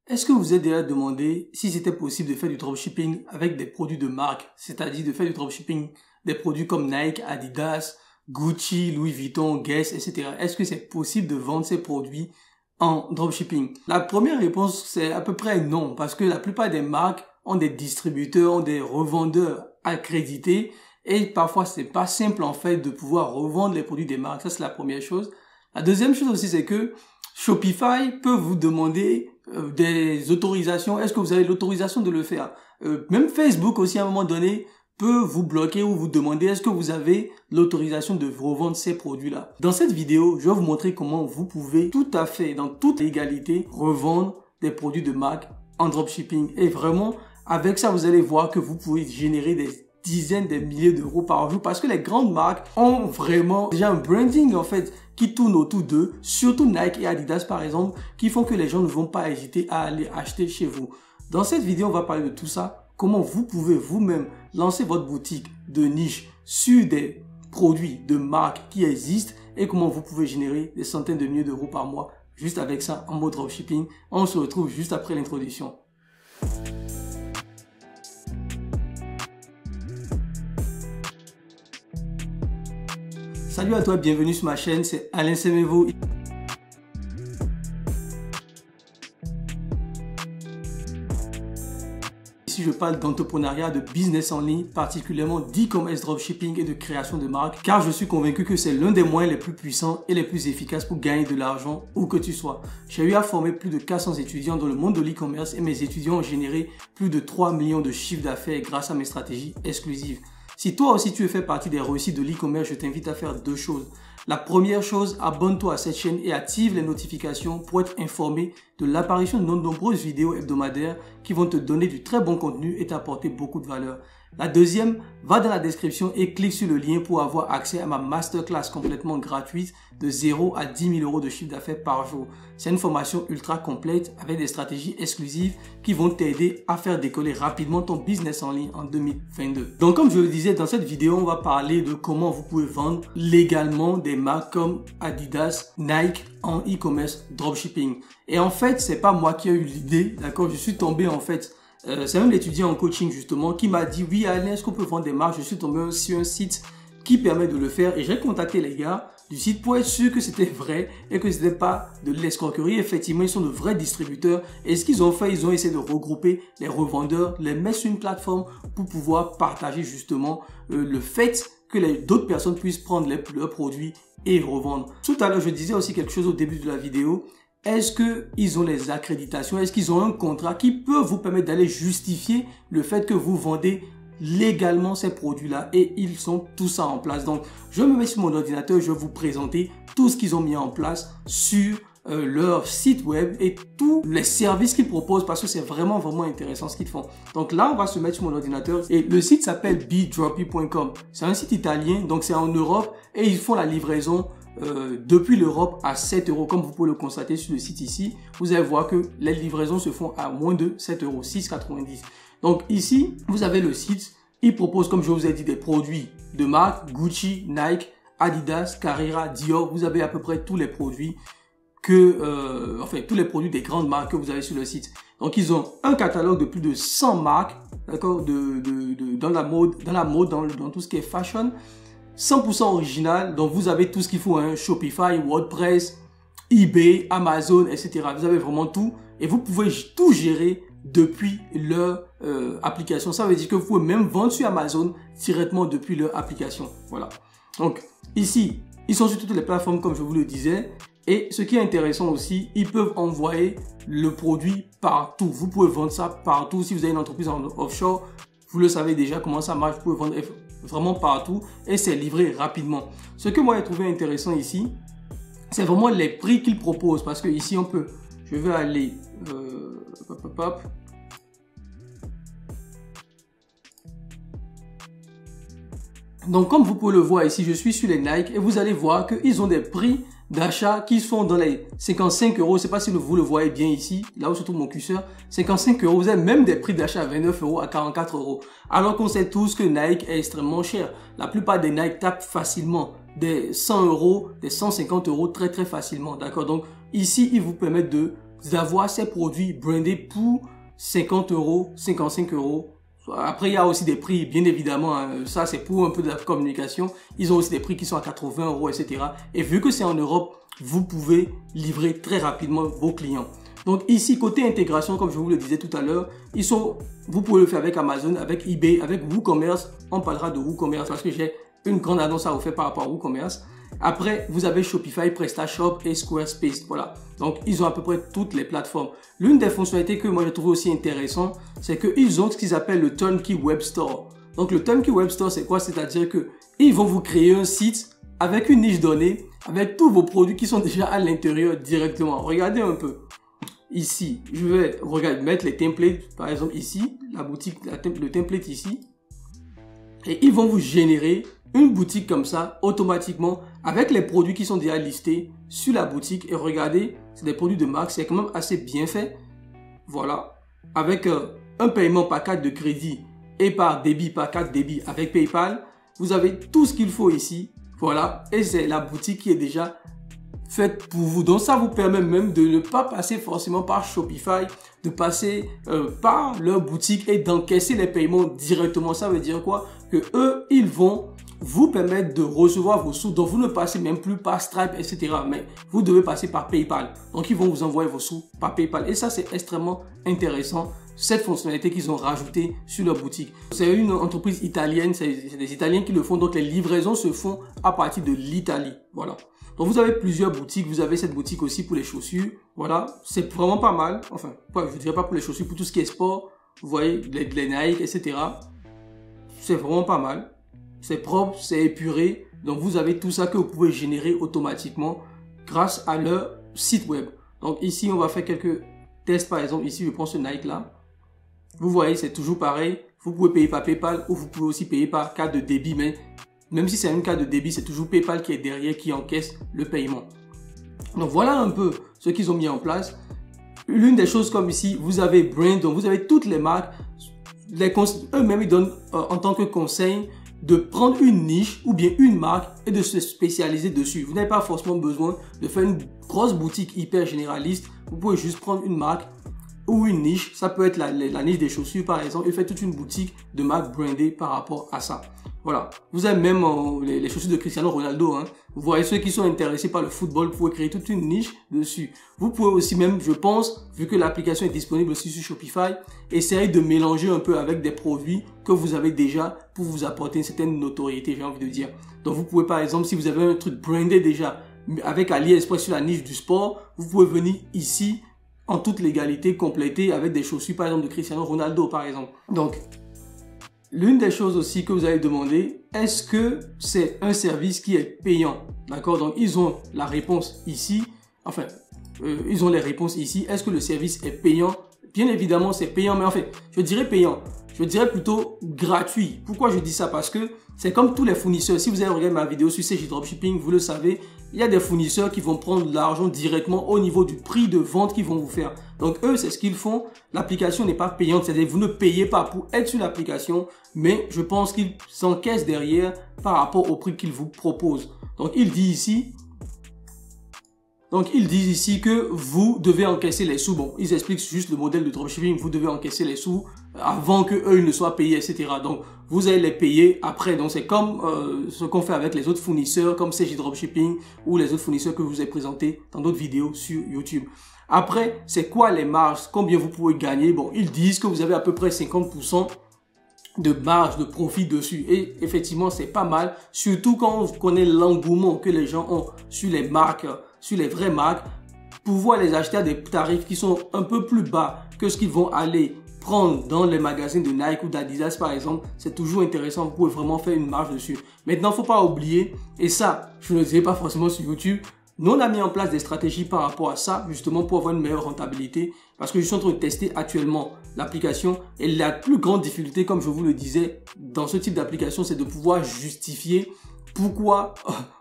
Est-ce que vous êtes déjà demandé si c'était possible de faire du dropshipping avec des produits de marque, c'est-à-dire de faire du dropshipping des produits comme Nike, Adidas, Gucci, Louis Vuitton, Guess, etc. Est-ce que c'est possible de vendre ces produits en dropshipping? La première réponse, c'est à peu près non, parce que la plupart des marques ont des distributeurs, ont des revendeurs accrédités et parfois c'est pas simple en fait de pouvoir revendre les produits des marques. Ça, c'est la première chose. La deuxième chose aussi, c'est que Shopify peut vous demander des autorisations. Est-ce que vous avez l'autorisation de le faire? Même Facebook aussi à un moment donné peut vous bloquer ou vous demander est-ce que vous avez l'autorisation de revendre ces produits-là. Dans cette vidéo, je vais vous montrer comment vous pouvez tout à fait, dans toute légalité, revendre des produits de marque en dropshipping. Et vraiment, avec ça, vous allez voir que vous pouvez générer des dizaines de milliers d'euros par jour parce que les grandes marques ont vraiment déjà un branding en fait qui tourne autour d'eux, surtout Nike et Adidas par exemple, qui font que les gens ne vont pas hésiter à aller acheter chez vous. Dans cette vidéo, on va parler de tout ça, comment vous pouvez vous-même lancer votre boutique de niche sur des produits de marque qui existent et comment vous pouvez générer des centaines de milliers d'euros par mois juste avec ça en mode dropshipping. On se retrouve juste après l'introduction. Salut à toi, bienvenue sur ma chaîne, c'est Alain Semevo. Ici, je parle d'entrepreneuriat, de business en ligne, particulièrement d'e-commerce, dropshipping et de création de marque, car je suis convaincu que c'est l'un des moyens les plus puissants et les plus efficaces pour gagner de l'argent où que tu sois. J'ai eu à former plus de 400 étudiants dans le monde de l'e-commerce et mes étudiants ont généré plus de 3 millions de chiffres d'affaires grâce à mes stratégies exclusives. Si toi aussi tu fais partie des réussites de l'e-commerce, je t'invite à faire deux choses. La première chose, abonne-toi à cette chaîne et active les notifications pour être informé de l'apparition de nombreuses vidéos hebdomadaires qui vont te donner du très bon contenu et t'apporter beaucoup de valeur. La deuxième, va dans la description et clique sur le lien pour avoir accès à ma masterclass complètement gratuite de 0 à 10 000 euros de chiffre d'affaires par jour. C'est une formation ultra complète avec des stratégies exclusives qui vont t'aider à faire décoller rapidement ton business en ligne en 2022. Donc comme je le disais, dans cette vidéo, on va parler de comment vous pouvez vendre légalement des marques comme Adidas, Nike en e-commerce dropshipping. Et en fait, c'est pas moi qui ai eu l'idée, d'accord? Je suis tombé en fait c'est même l'étudiant en coaching justement qui m'a dit oui Alain, est-ce qu'on peut vendre des marques? Je suis tombé sur un site qui permet de le faire et j'ai contacté les gars du site pour être sûr que c'était vrai et que ce n'était pas de l'escroquerie. Effectivement, ils sont de vrais distributeurs et ce qu'ils ont fait, ils ont essayé de regrouper les revendeurs, les mettre sur une plateforme pour pouvoir partager justement le fait que d'autres personnes puissent prendre leurs produits et revendre. Tout à l'heure, je disais aussi quelque chose au début de la vidéo. Est-ce qu'ils ont les accréditations? Est-ce qu'ils ont un contrat qui peut vous permettre d'aller justifier le fait que vous vendez légalement ces produits-là? Et ils sont tout ça en place. Donc, je me mets sur mon ordinateur, je vais vous présenter tout ce qu'ils ont mis en place sur leur site web et tous les services qu'ils proposent parce que c'est vraiment intéressant ce qu'ils font. Donc là, on va se mettre sur mon ordinateur et le site s'appelle bdroppy.com. C'est un site italien, donc c'est en Europe et ils font la livraison depuis l'Europe à 7 euros. Comme vous pouvez le constater sur le site ici, vous allez voir que les livraisons se font à moins de 7 euros, 6,90. Donc ici, vous avez le site. Il propose, comme je vous ai dit, des produits de marque, Gucci, Nike, Adidas, Carrera, Dior. Vous avez à peu près tous les produits tous les produits des grandes marques que vous avez sur le site. Donc ils ont un catalogue de plus de 100 marques, d'accord, dans la mode, dans tout ce qui est fashion. 100% original, donc vous avez tout ce qu'il faut, hein, Shopify, WordPress, eBay, Amazon, etc. Vous avez vraiment tout et vous pouvez tout gérer depuis leur application. Ça veut dire que vous pouvez même vendre sur Amazon directement depuis leur application. Voilà. Donc ici, ils sont sur toutes les plateformes comme je vous le disais. Et ce qui est intéressant aussi, ils peuvent envoyer le produit partout. Vous pouvez vendre ça partout. Si vous avez une entreprise en offshore, vous le savez déjà comment ça marche. Vous pouvez vendre vraiment partout et c'est livré rapidement. Ce que moi j'ai trouvé intéressant ici, c'est vraiment les prix qu'ils proposent parce que ici on peut, je vais aller donc comme vous pouvez le voir ici, je suis sur les Nike et vous allez voir qu'ils ont des prix d'achat qui sont dans les 55 euros. Je ne sais pas si vous le voyez bien ici, là où se trouve mon curseur. 55 euros. Vous avez même des prix d'achat à 29 euros, à 44 euros. Alors qu'on sait tous que Nike est extrêmement cher. La plupart des Nike tapent facilement des 100 euros, des 150 euros très facilement. D'accord? Donc ici, ils vous permettent de d'avoir ces produits brandés pour 50 euros, 55 euros. Après, il y a aussi des prix, bien évidemment, hein, ça c'est pour un peu de la communication. Ils ont aussi des prix qui sont à 80 euros, etc. Et vu que c'est en Europe, vous pouvez livrer très rapidement vos clients. Donc ici, côté intégration, comme je vous le disais tout à l'heure, vous pouvez le faire avec Amazon, avec eBay, avec WooCommerce. On parlera de WooCommerce parce que j'ai une grande annonce à vous faire par rapport à WooCommerce. Après, vous avez Shopify, PrestaShop et Squarespace. Voilà. Donc, ils ont à peu près toutes les plateformes. L'une des fonctionnalités que moi j'ai trouvé aussi intéressant, c'est qu'ils ont ce qu'ils appellent le Turnkey Web Store. Donc, le Turnkey Web Store, c'est quoi? C'est-à-dire que ils vont vous créer un site avec une niche donnée, avec tous vos produits qui sont déjà à l'intérieur directement. Regardez un peu. Ici, je vais mettre les templates, par exemple ici, la boutique, le template ici. Et ils vont vous générer une boutique comme ça, automatiquement, avec les produits qui sont déjà listés sur la boutique. Et regardez, c'est des produits de marque, c'est quand même assez bien fait. Voilà. Avec un paiement par carte de crédit et par débit, par carte débit avec PayPal, vous avez tout ce qu'il faut ici. Voilà. Et c'est la boutique qui est déjà faite pour vous. Donc ça vous permet même de ne pas passer forcément par Shopify, de passer par leur boutique et d'encaisser les paiements directement. Ça veut dire quoi? Que eux, ils vont vous permettre de recevoir vos sous. Donc vous ne passez même plus par Stripe, etc. Mais vous devez passer par PayPal. Donc ils vont vous envoyer vos sous par PayPal. Et ça, c'est extrêmement intéressant, cette fonctionnalité qu'ils ont rajoutée sur leur boutique. C'est une entreprise italienne, c'est des Italiens qui le font. Donc les livraisons se font à partir de l'Italie. Voilà. Donc vous avez plusieurs boutiques, vous avez cette boutique aussi pour les chaussures, voilà, c'est vraiment pas mal, enfin, je ne dirais pas pour les chaussures, pour tout ce qui est sport, vous voyez, les Nike, etc. C'est vraiment pas mal, c'est propre, c'est épuré, donc vous avez tout ça que vous pouvez générer automatiquement grâce à leur site web. Donc ici, on va faire quelques tests, par exemple, ici je prends ce Nike là, vous voyez, c'est toujours pareil, vous pouvez payer par PayPal ou vous pouvez aussi payer par carte de débit, mais même si c'est une carte de débit, c'est toujours PayPal qui est derrière, qui encaisse le paiement. Donc voilà un peu ce qu'ils ont mis en place. L'une des choses comme ici, vous avez Brand, donc vous avez toutes les marques. Eux-mêmes, ils donnent en tant que conseil de prendre une niche ou bien une marque et de se spécialiser dessus. Vous n'avez pas forcément besoin de faire une grosse boutique hyper généraliste. Vous pouvez juste prendre une marque ou une niche. Ça peut être la niche des chaussures par exemple et faire toute une boutique de marque brandée par rapport à ça. Voilà, vous avez même les chaussures de Cristiano Ronaldo. Hein. Vous voyez ceux qui sont intéressés par le football, vous pouvez créer toute une niche dessus. Vous pouvez aussi même, je pense, vu que l'application est disponible aussi sur Shopify, essayer de mélanger un peu avec des produits que vous avez déjà pour vous apporter une certaine notoriété, j'ai envie de dire. Donc vous pouvez par exemple, si vous avez un truc brandé déjà avec AliExpress sur la niche du sport, vous pouvez venir ici en toute légalité compléter avec des chaussures par exemple de Cristiano Ronaldo par exemple. Donc l'une des choses aussi que vous allez demander, est-ce que c'est un service qui est payant? D'accord? Donc, ils ont la réponse ici. Enfin, ils ont les réponses ici. Est-ce que le service est payant? Bien évidemment, c'est payant, mais en fait, je dirais payant. Je dirais plutôt gratuit. Pourquoi je dis ça? Parce que c'est comme tous les fournisseurs. Si vous avez regardé ma vidéo sur CJ Dropshipping, vous le savez, il y a des fournisseurs qui vont prendre l'argent directement au niveau du prix de vente qu'ils vont vous faire. Donc eux, c'est ce qu'ils font. L'application n'est pas payante, c'est-à-dire vous ne payez pas pour être sur l'application, mais je pense qu'ils s'encaissent derrière par rapport au prix qu'ils vous proposent. Donc ils disent ici que vous devez encaisser les sous. Bon, ils expliquent juste le modèle de dropshipping. Vous devez encaisser les sous avant que eux ne soient payés, etc. Donc, vous allez les payer après. Donc, c'est comme ce qu'on fait avec les autres fournisseurs, comme CJ Dropshipping ou les autres fournisseurs que je vous ai présentés dans d'autres vidéos sur YouTube. Après, c'est quoi les marges? Combien vous pouvez gagner? Bon, ils disent que vous avez à peu près 50% de marge, de profit dessus. Et effectivement, c'est pas mal. Surtout quand on connaît l'engouement que les gens ont sur les marques, sur les vraies marques, pouvoir les acheter à des tarifs qui sont un peu plus bas que ce qu'ils vont aller prendre dans les magasins de Nike ou d'Adidas par exemple, c'est toujours intéressant. Vous pouvez vraiment faire une marge dessus. Maintenant, faut pas oublier, et ça, je ne le disais pas forcément sur YouTube, nous, on a mis en place des stratégies par rapport à ça, justement pour avoir une meilleure rentabilité. Parce que je suis en train de tester actuellement l'application. Et la plus grande difficulté, comme je vous le disais, dans ce type d'application, c'est de pouvoir justifier pourquoi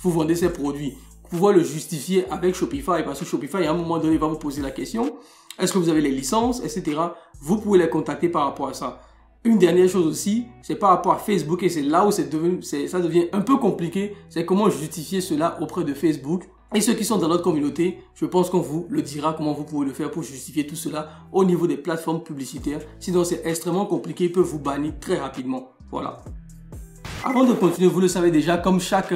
vous vendez ces produits. Pouvoir le justifier avec Shopify. Parce que Shopify, à un moment donné, va vous poser la question. Est-ce que vous avez les licences, etc. Vous pouvez les contacter par rapport à ça. Une dernière chose aussi, c'est par rapport à Facebook. Et c'est là où ça devient un peu compliqué. C'est comment justifier cela auprès de Facebook. Et ceux qui sont dans notre communauté, je pense qu'on vous le dira comment vous pouvez le faire pour justifier tout cela au niveau des plateformes publicitaires. Sinon, c'est extrêmement compliqué, ils peuvent vous bannir très rapidement. Voilà. Avant de continuer, vous le savez déjà, comme chaque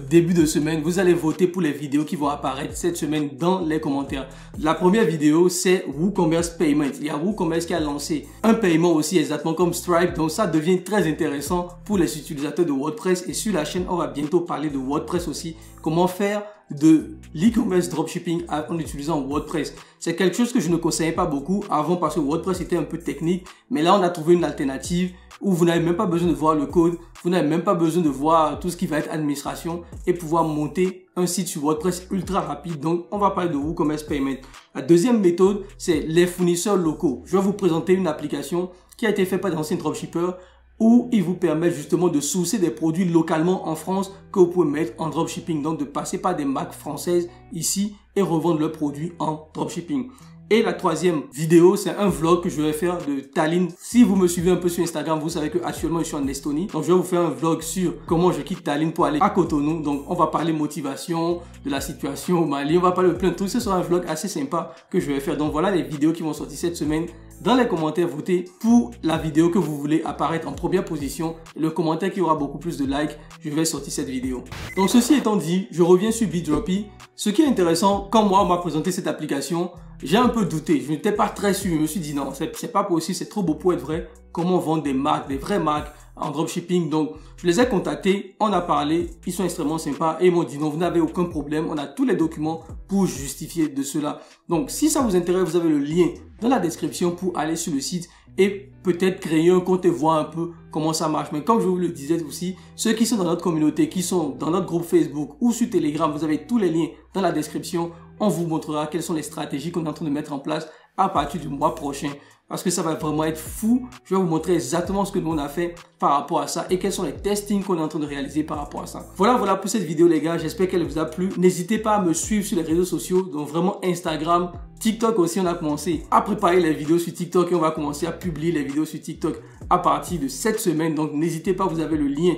début de semaine, vous allez voter pour les vidéos qui vont apparaître cette semaine dans les commentaires. La première vidéo, c'est WooCommerce Payment. Il y a WooCommerce qui a lancé un paiement aussi exactement comme Stripe. Donc ça devient très intéressant pour les utilisateurs de WordPress. Et sur la chaîne, on va bientôt parler de WordPress aussi. Comment faire de l'e-commerce dropshipping en utilisant WordPress. C'est quelque chose que je ne conseillais pas beaucoup avant parce que WordPress était un peu technique. Mais là, on a trouvé une alternative où vous n'avez même pas besoin de voir le code, vous n'avez même pas besoin de voir tout ce qui va être administration et pouvoir monter un site sur WordPress ultra rapide. Donc, on va parler de WooCommerce Payment. La deuxième méthode, c'est les fournisseurs locaux. Je vais vous présenter une application qui a été faite par des anciens dropshippers où il vous permet justement de sourcer des produits localement en France que vous pouvez mettre en dropshipping. Donc, de passer par des marques françaises ici et revendre leurs produits en dropshipping. Et la troisième vidéo, c'est un vlog que je vais faire de Tallinn. Si vous me suivez un peu sur Instagram, vous savez que actuellement je suis en Estonie. Donc je vais vous faire un vlog sur comment je quitte Tallinn pour aller à Cotonou. Donc on va parler motivation, de la situation au Mali, on va parler de plein de trucs. Ce sera un vlog assez sympa que je vais faire. Donc voilà les vidéos qui vont sortir cette semaine. Dans les commentaires, votez pour la vidéo que vous voulez apparaître en première position. Le commentaire qui aura beaucoup plus de likes, je vais sortir cette vidéo. Donc ceci étant dit, je reviens sur Bidroppy. Ce qui est intéressant, quand moi on m'a présenté cette application, j'ai un peu douté. Je n'étais pas très sûr. Je me suis dit non, c'est pas possible, c'est trop beau pour être vrai. Comment vendre des marques, des vraies marques en dropshipping? Donc je les ai contactés, on a parlé, ils sont extrêmement sympas et ils m'ont dit non, vous n'avez aucun problème, on a tous les documents pour justifier de cela. Donc si ça vous intéresse, vous avez le lien dans la description pour aller sur le site et peut-être créer un compte et voir un peu comment ça marche. Mais comme je vous le disais aussi, ceux qui sont dans notre communauté, qui sont dans notre groupe Facebook ou sur Telegram, vous avez tous les liens dans la description. On vous montrera quelles sont les stratégies qu'on est en train de mettre en place à partir du mois prochain. Parce que ça va vraiment être fou. Je vais vous montrer exactement ce que nous on a fait par rapport à ça et quels sont les testings qu'on est en train de réaliser par rapport à ça. Voilà pour cette vidéo les gars. J'espère qu'elle vous a plu. N'hésitez pas à me suivre sur les réseaux sociaux. Donc vraiment Instagram, TikTok aussi. On a commencé à préparer les vidéos sur TikTok et on va commencer à publier les vidéos sur TikTok à partir de cette semaine. Donc n'hésitez pas, vous avez le lien,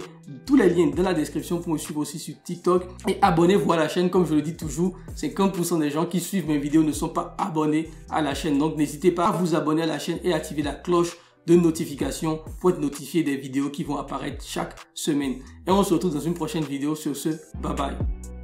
tous les liens dans la description pour me suivre aussi sur TikTok. Et abonnez-vous à la chaîne. Comme je le dis toujours, 50% des gens qui suivent mes vidéos ne sont pas abonnés à la chaîne. Donc n'hésitez pas à vous abonner à la chaîne et activer la cloche de notification pour être notifié des vidéos qui vont apparaître chaque semaine. Et on se retrouve dans une prochaine vidéo. Sur ce, bye bye.